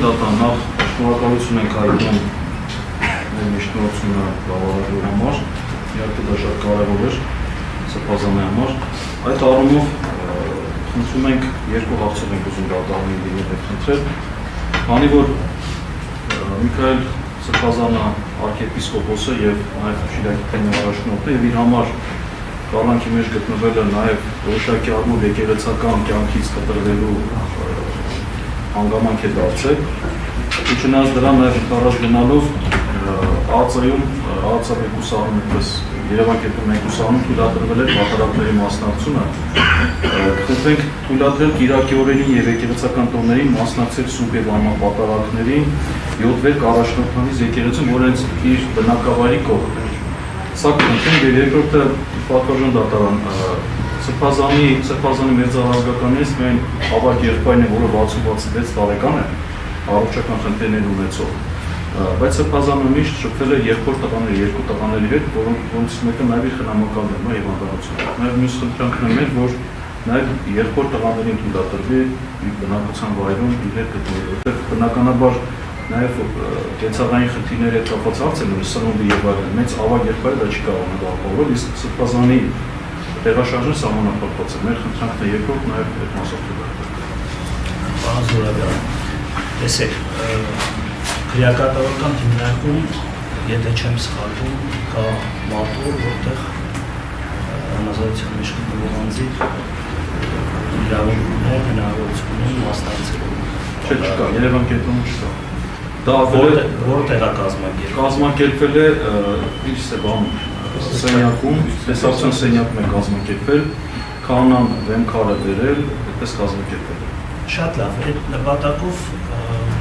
դատան նախ շնորհակալություն ենք հայտնում մեր միջնորդությունը բավարարելու համար, իհարկե դա շատ կարևոր էր Սրբազանի համար։ Այդ առումով խնդրում ենք երկու հարցեր ենք ուզում դատարանի հետ խնդրել, քանի որ Միքայել Սրբազանը arczepiskopos-ը եւ նաեւ Շիրակի քննարաշնորհը եւ իր համար կալանքի մեջ գտնվելը նաեւ որոշակի առումով եկեղեցական կյանքից կտրվելու հանգամանք է դարձել։ Ու չնայած դրան նաեւ ընկալած գնալով ԱԱՑ-ում ԱԱՑ-ում պես Երևան կետում մեկուսանում թույլատրվել էր պատարակների մասնակցությունը։ Խնդրենք թույլատրել Կիրակի օրերին եւ եկեղեցական տոներին մասնակցել սուրբ եւ անմահ պատարակներին 7 վեր առաջնորդներից եկեղեցում, որ հենց իր բնակավայրի կողքն էր։ Սա կնքենք եւ երկրորդը պատվարժան դատարան Սրբազանի մեծահարգականներից միայն ավագ եղբայրն է, որը 60-66 տարեկան է, առողջական խնդիրներ ունեցող։ Բայց Սրբազանը միշտ շփվել է երկրորդ տղաների, երկու տղաների հետ, որոնց մեկը նաեւ իր խնամակալն է եւ անդառությունը։ Նաեւ մյուս խնդրանքն է, որ նաեւ երկրորդ տղաներին թույլատրվի իր բնակության վայրում իր հետ գտնվելու, որտեղ բնականաբար նաեւ կենցաղային խնդիրների հետ կապված հարցեր ունի սնունդի եւ այլն, մեծ ավագ եղբայրը դա չի կարողանում ապահովել, իսկ Սրբազանի տեղաշարժը սահմանափակված է։ Մեր խնդրանքն է երկրորդ նաեւ այդ մասով Պարոն Զորաբյան, տեսեք, քրեակատարական հիմնարկում, եթե չեմ սխալվում, կա մատուր, որտեղ համազգայության մեջ գտնվող անձիկ իրավունքներ, հնարավորություն ունեն մասնակցելու։ Չկա, Երևան կետում չկա։ Դա որտեղ է կազմակերպվել։ Կազմակերպվել է սենյակում, տեսարցիոն սենյակում է կազմակերպվել, քահանան վեմքարը վերել, այդպես կազմակերպվել է։ Շատ լավ, այդ նպատակով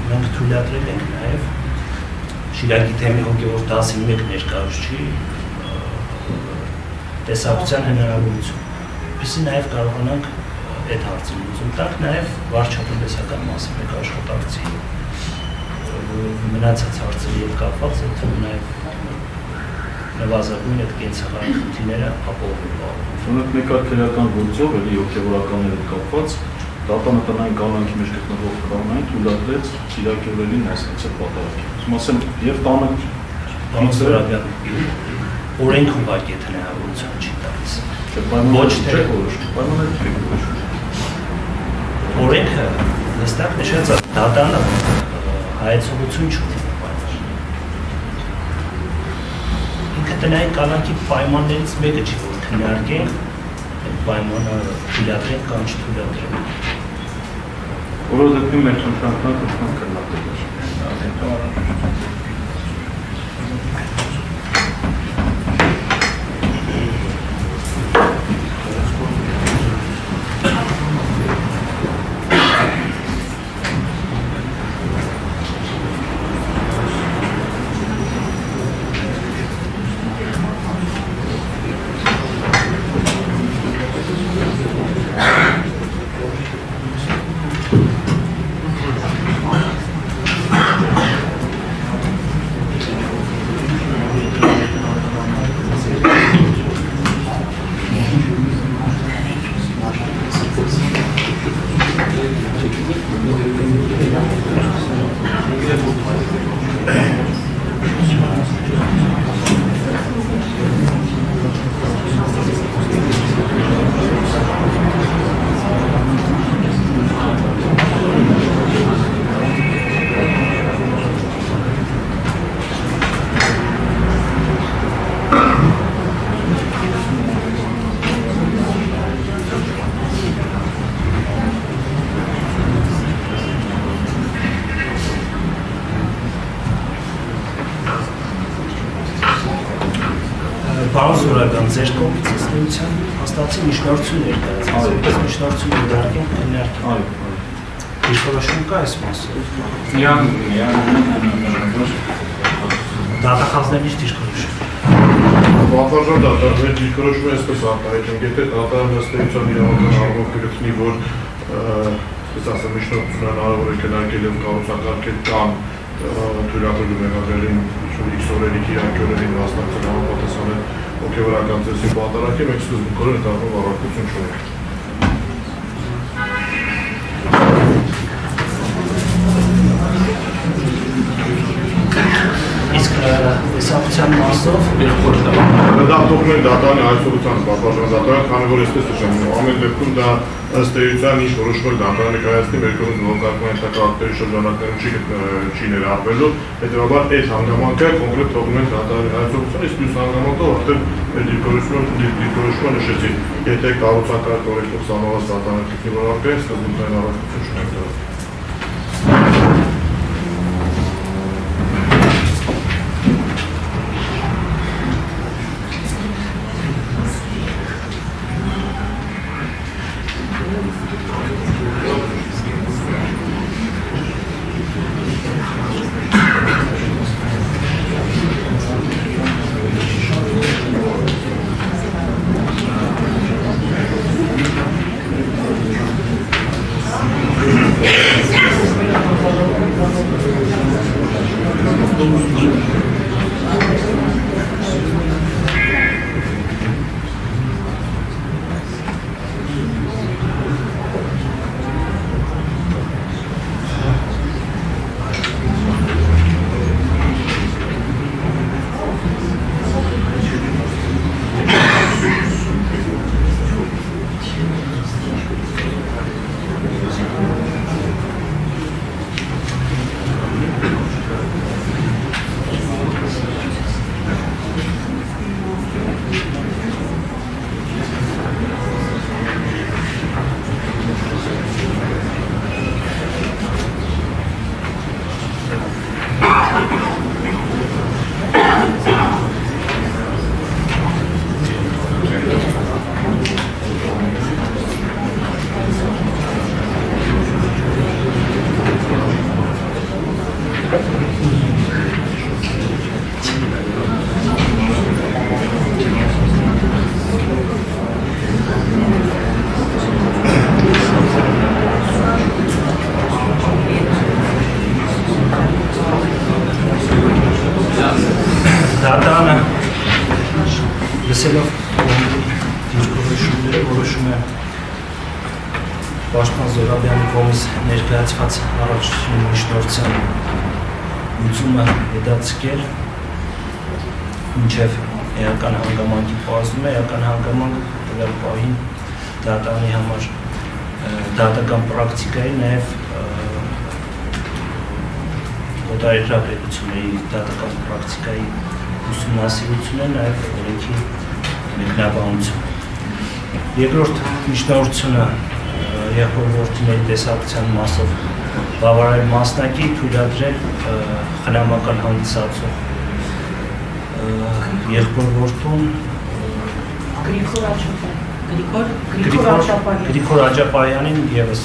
մենք թույլատրել ենք նաև Շիրակի թեմի հոգևոր դասի մեկ ներկայացուցիչ տեսակցության հնարավորություն, որպեսզի նաև կարողանանք այդ հարցին լուծում տալ, նաև վարչապետական մասի մեկ աշխատակցի մնացած հարցերի հետ կապված, այդ թվում նաև նվազագույն այդ կենցաղային խնդիրները ապահովելու։ Ունենք մեկ այլ քրեական գործով, էլի հոգևորականների հետ կապված, դատարանը տնային կալանքի մեջ գտնվող քահանային թույլատրեց Շիրակի օրերին մասնակցել պատարակին։ Ուսում ասեմ, եւ տանը Զորաբյան օրենքը ուղղակի այդ հնարավորություն չի տալիս։ Ոչ թե պայմաններ չեք որոշում։ Օրենքը հստակ նշած է, դատարանը հայեցողություն չունի պայման։ Ինքը տնային կալանքի պայմաններից մեկը չի, որ քննարկենք, այդ պայմանը թույլատրենք կամ չթույլատրենք։ Որով դեպքում մեր խնդրանքն քննարկել է։ Պարոն Զորաբյան, ձեր կողմից ըստեյության հաստատի միջնորդություն ներկայացրած, որպես միջնորդություն ներդարկենք քննարկենք։ Դիրքորոշում կա այս մասը։ Դատախազների դիրքորոշում։ Պատվարժան դատարանի դիրքորոշումը այսպես արտահայտենք, եթե դատարանը ըստեյության իրավական առումով կգտնի, որ այսպես ասեմ, միջնորդությունը հնարավոր է քննարկել եւ կառուցակարգել կամ թույլատրելու մեղադրելին X օրերի Կիրակի օրերին մասնակցել համապատասխան հոգևորական ծեսի պատարակի, մենք սկզբունքորեն այդ առումով առարկություն չունենք։ այցելության մասով երկրորդ Դա թողնել դատանի այցելության պատվաստան դատարան, քանի որ այսպես նշեմ, ամեն դեպքում դա ըստ էության ինչ որոշվել դատարանի կայացնի մեր կողմից նորոգարկման ենթակարգերի շրջանակներում չի ներառվելու, հետևաբար այդ հանգամանքը կոնկրետ թողնել դատարանի այցելության, իսկ մյուս հանգամանքը արդեն դիրքորոշումը նշեցի, եթե կառուցակարգ օրենքով սահմանված դատարանի թիկնի որակը սկզբունքային առողջություն չունենք դրա։ Դատարանը լսելով դիրքորոշումները որոշում է Պաշտպան Զոհրաբյանի կողմից ներկայացված առաջին միջնորդության լուծումը հետաձգել մինչև էական հանգամանքի պահանջում է, էական հանգամանք տվյալ պահին դատարանի համար դատական պրակտիկայի, նաև օտարերկրապետությունների դատական պրակտիկայի ուսումնասիրություն է, նաև օրենքի մեկնաբանություն։ Երկրորդ միջնորդությունը եղբորորդիների տեսակցության մասով բավարար մասնակի թույլատրել խնամական հանդիսացող եղբորորդուն Գրիգոր Աջապարյանին ևս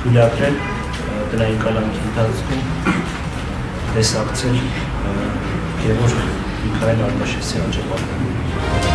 թույլատրել տնային կալանքի ընթացքում տեսակցել Գևորգ Միքայել Արտաշեսի Աջապարյանին։